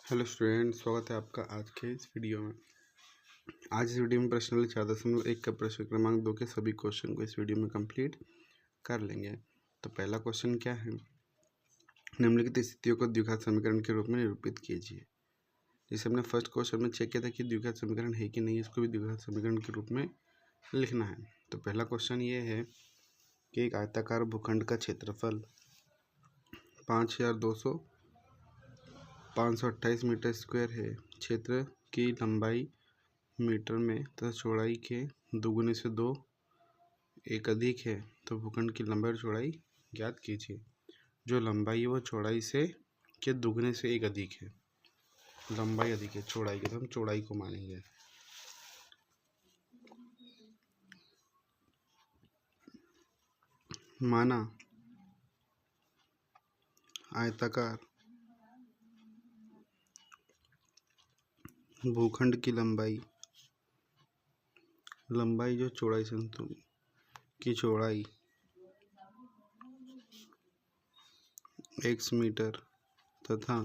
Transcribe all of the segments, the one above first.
Hello student, स्वागत है आपका आज के इस वीडियो में। आज इस वीडियो में प्रश्नावली 4.1 का प्रश्न क्रमांक 2 के सभी क्वेश्चन को इस वीडियो में कंप्लीट कर लेंगे। तो पहला क्वेश्चन क्या है, निम्नलिखित स्थितियों को द्विघात समीकरण के रूप में निरूपित कीजिए। जैसे हमने फर्स्ट क्वेश्चन में चेक किया था कि द्विघात समीकरण है कि नहीं, इसको भी द्विघात समीकरण के रूप में लिखना है। तो पहला क्वेश्चन ये है कि एक आयताकार भूखंड का क्षेत्रफल 5,228 मीटर स्क्वायर है। क्षेत्र की लंबाई मीटर में तथा चौड़ाई के दोगुने से 2 एक अधिक है, तो भूखंड की लंबाई और चौड़ाई ज्ञात कीजिए। जो लंबाई है वो चौड़ाई से के दोगुने से एक अधिक है। लंबाई अधिक है चौड़ाई के, तो हम चौड़ाई को मानेंगे। माना आयताकार भूखंड की लंबाई जो चौड़ाई से की चौड़ाई x मीटर तथा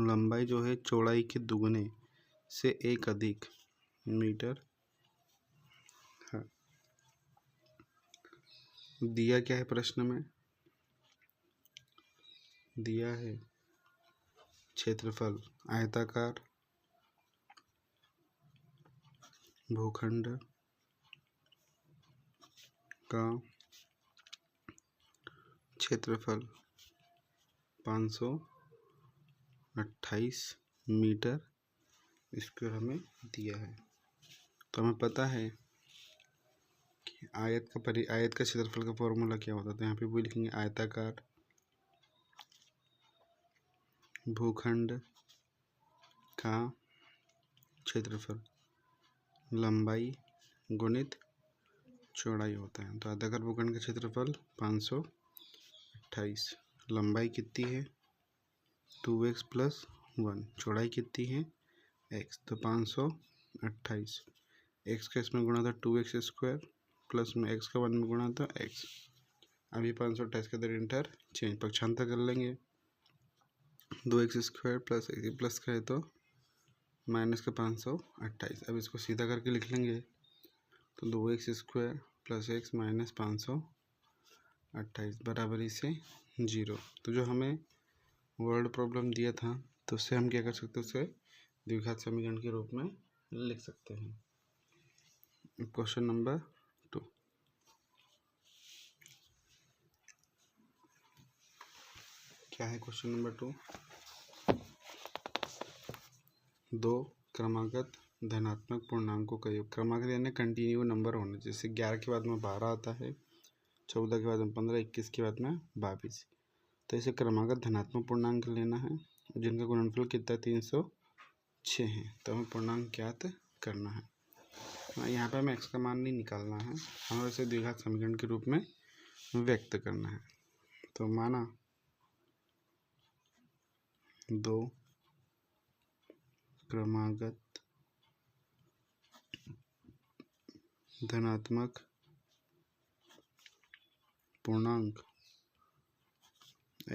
लंबाई जो है चौड़ाई के दुगने से एक अधिक मीटर है। दिया क्या है प्रश्न में, दिया है क्षेत्रफल आयताकार भूखंड का क्षेत्रफल 528 मीटर स्क्वायर हमें दिया है। तो हमें पता है कि आयत का क्षेत्रफल का फॉर्मूला क्या होता है। तो यहाँ पे वो लिखेंगे आयताकार भूखंड का क्षेत्रफल लंबाई गुणित चौड़ाई होता है। तो आयताकार भूखंड का क्षेत्रफल 528, लंबाई कितनी है 2x + 1, चौड़ाई कितनी है x, तो 528। x का इसमें गुणा था 2x स्क्वायर प्लस में x का 1 में गुणा था x। अब ये 528 के अंदर इंटरचेंज पक्षांतर कर लेंगे। 2x square plus x plus का है तो माइनस का 528। अब इसको सीधा करके लिख लेंगे तो 2x square plus x minus 528 बराबरी से 0। तो जो हमें वर्ड प्रॉब्लम दिया था तो उससे हम क्या कर सकते हैं, उसे द्विघात समीकरण के रूप में लिख सकते हैं। क्वेश्चन नंबर 2, क्या है क्वेश्चन नंबर 2, 2 क्रमागत धनात्मक पूर्णांकों का योग। क्रमागत यानी कंटिन्यू नंबर होने, जैसे 11 के बाद में 12 आता है, 14 के बाद में 15, 21 के बाद में 22। तो इसे क्रमागत धनात्मक पूर्णांक लेना है जिनका गुणनफल कितना 306 है। तो हमें पूर्णांक ज्ञात करना है। यहाँ पे हमें x का मान नहीं निकालना है, हमें इसे द्विघात समीकरण के रूप में व्यक्त करना है। तो माना 2 क्रमागत धनात्मक पूर्णांक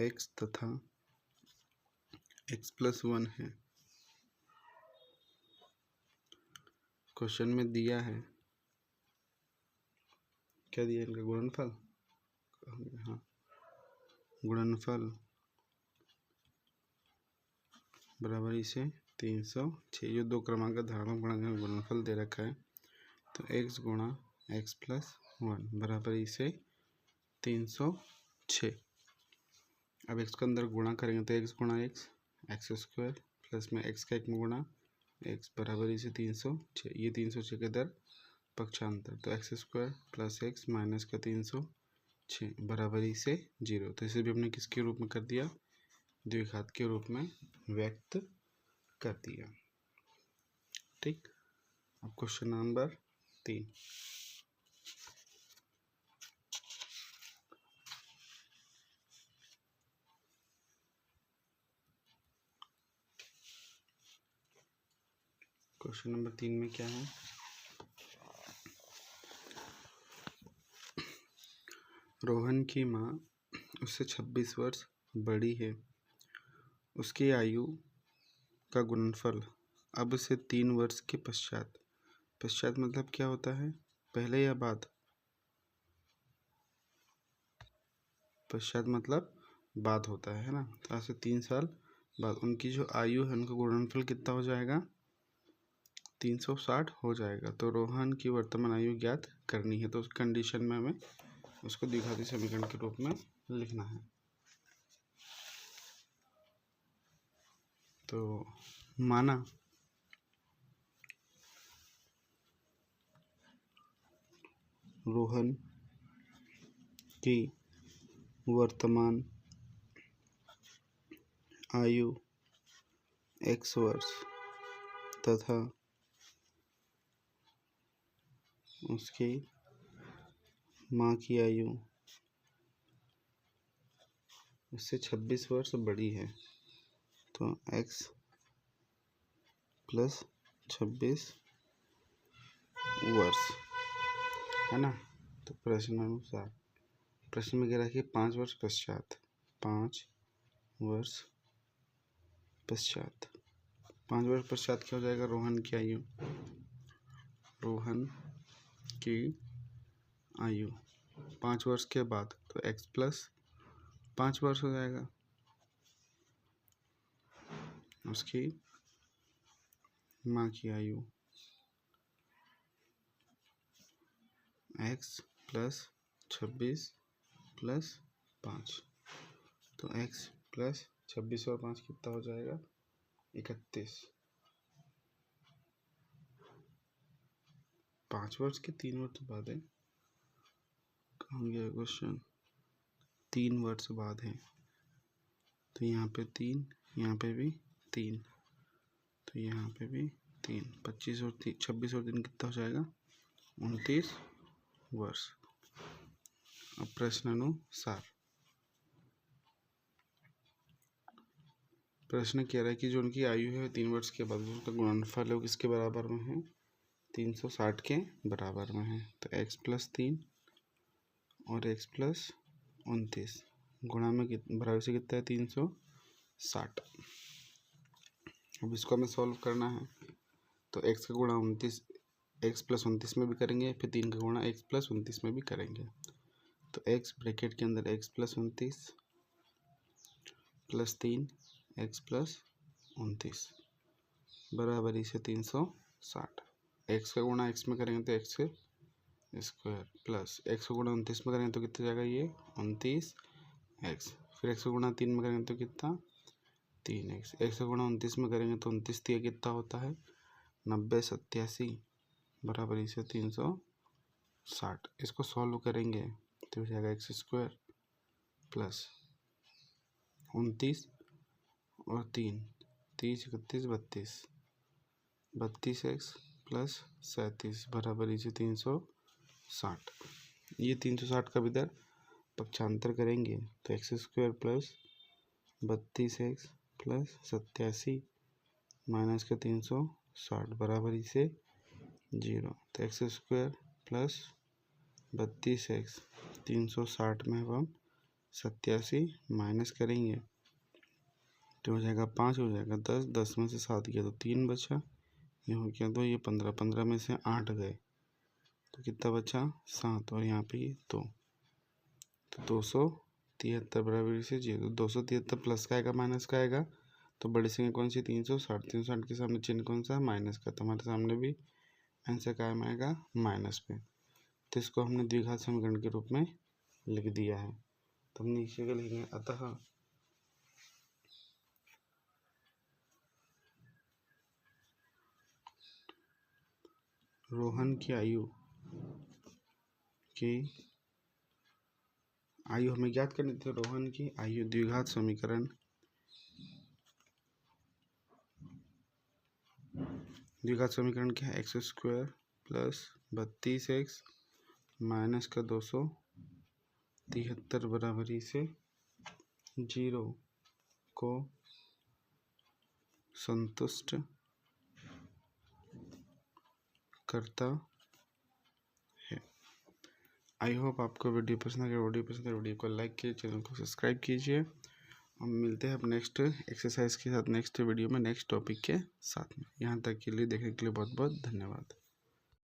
x तथा x + 1 है। क्वेश्चन में दिया है, क्या दिया है इनका गुणनफल, हाँ गुणनफल बराबरी से 306। जो 2 क्रमांक धनात्मक पूर्णांक का गुणनफल दे रखा है, तो x गुणा x + 1 बराबरी से 306। अब x का अंदर गुणा करेंगे तो x गुणा x स्क्वायर प्लस में x का 1 में गुणा x बराबरी से 306। ये 306 के दर पक्षांतर, तो x square plus x minus का 306 बराबरी से 0। तो इसे भी हमने किसके रूप में कर दिया, द्विघात के रूप में व्यक्त कर दिया। ठीक। अब क्वेश्चन नंबर 3, क्वेश्चन नंबर 3 में क्या है, रोहन की माँ उससे 26 वर्ष बड़ी है उसकी आयु का गुणनफल अब से 3 वर्ष के पश्चात। पश्चात मतलब क्या होता है, पहले या बाद? पश्चात मतलब बाद होता है ना। तो आज से 3 साल बाद उनकी जो आयु है उनका गुणनफल कितना हो जाएगा, 360 हो जाएगा। तो रोहन की वर्तमान आयु ज्ञात करनी है, तो उस कंडीशन में हमें उसको द्विघाती समीकरण के रूप में लिखना है। तो माना रोहन की वर्तमान आयु x वर्ष तथा उसकी माँ की आयु उससे 26 वर्ष बड़ी है। तो x प्लस 26 वर्ष है ना। तो प्रश्न अनुसार, प्रश्न में कह रहा है कि 5 वर्ष पश्चात, 5 वर्ष पश्चात, 5 वर्ष पश्चात क्या हो जाएगा, रोहन की आयु, रोहन की आयु 5 वर्ष के बाद, तो x प्लस 5 वर्ष हो जाएगा। उसकी माँ की आयु x प्लस 26 प्लस 5, तो x प्लस 26 और 5 कितना हो जाएगा, 31। 5 वर्ष के 3 वर्ष बाद है, कहाँ गया क्वेश्चन, 3 वर्ष बाद है। तो यहाँ पे 3, यहाँ पे भी 3, तो यहाँ पे भी 3, 25 और 26 और 3 कितना हो जाएगा, 29 वर्ष। अब प्रश्न अनुसार, प्रश्न कह रहा है कि जो उनकी आयु है 3 वर्ष के बाद, उनका गुणनफल है वो किसके बराबर में है, 360 के बराबर में है। तो x प्लस 3 और x प्लस 29 गुणा में बराबर से कितना है, 360। अब इसको हमें सॉल्व करना है। तो x का गुणा 29 x प्लस 29 में भी करेंगे, फिर 3 का गुणा x प्लस 29 में भी करेंगे। तो x ब्रैकेट के अंदर x plus 29 plus 3 x plus 29 बराबरी से 360। x का गुणा x में करेंगे तो x स्क्वायर प्लस x का गुणा 29 में करेंगे तो कितना जाएगा, ये 29x। फिर x का गुणा 3 में करेंगे तो कितना, 3x। x का गुणा 29 में करेंगे तो 29 3 कितना होता है, 90 87 बराबरी से 360। इसको सॉल्व करेंगे तो हो जाएगा x स्क्वायर प्लस 29 और 3 30 31 32x प्लस 37 बराबरी से 360। ये 360 का इधर पक्षांतर करेंगे तो x square plus 32x plus 87 minus का 360 बराबरी से 0। तो एक्स स्क्वायर प्लस 32x 360 में अब हम 87 माइनस करेंगे तो हो जाएगा 5, हो जाएगा 10, 10 में से 7 गया तो 3 बचा, ये हो गया 2, ये 15, 15 में से 8 गए तो कितना बचा, 7, और यहाँ पे ये 2, तो 273 बराबर से 0। 273 प्लस का आएगा माइनस का आएगा, तो बड़ी संख्या कौन सी, 360। 360 के सामने चिन्ह कौन सा, माइनस का, तो हमारे सामने भी आंसर कायम आएगा माइनस पे। तो इसको हमने द्विघात समीकरण के रूप में लिख दिया है। तो हम नीचे का लिखेंगे, अतः रोहन की आयु हमें ज्ञात करनी थी। रोहन की आयु द्विघात समीकरण, द्विघात समीकरण क्या है, x square plus 32x minus का 273 बराबरी से 0 को संतुष्ट करता है। आई होप आपको वीडियो पसंद आएगा। वीडियो पसंद है वीडियो को लाइक कीजिए, चैनल को सब्सक्राइब कीजिए हम मिलते हैं अब नेक्स्ट एक्सरसाइज के साथ, नेक्स्ट वीडियो में, नेक्स्ट टॉपिक के साथ में। यहाँ तक के लिए देखने के लिए बहुत बहुत धन्यवाद।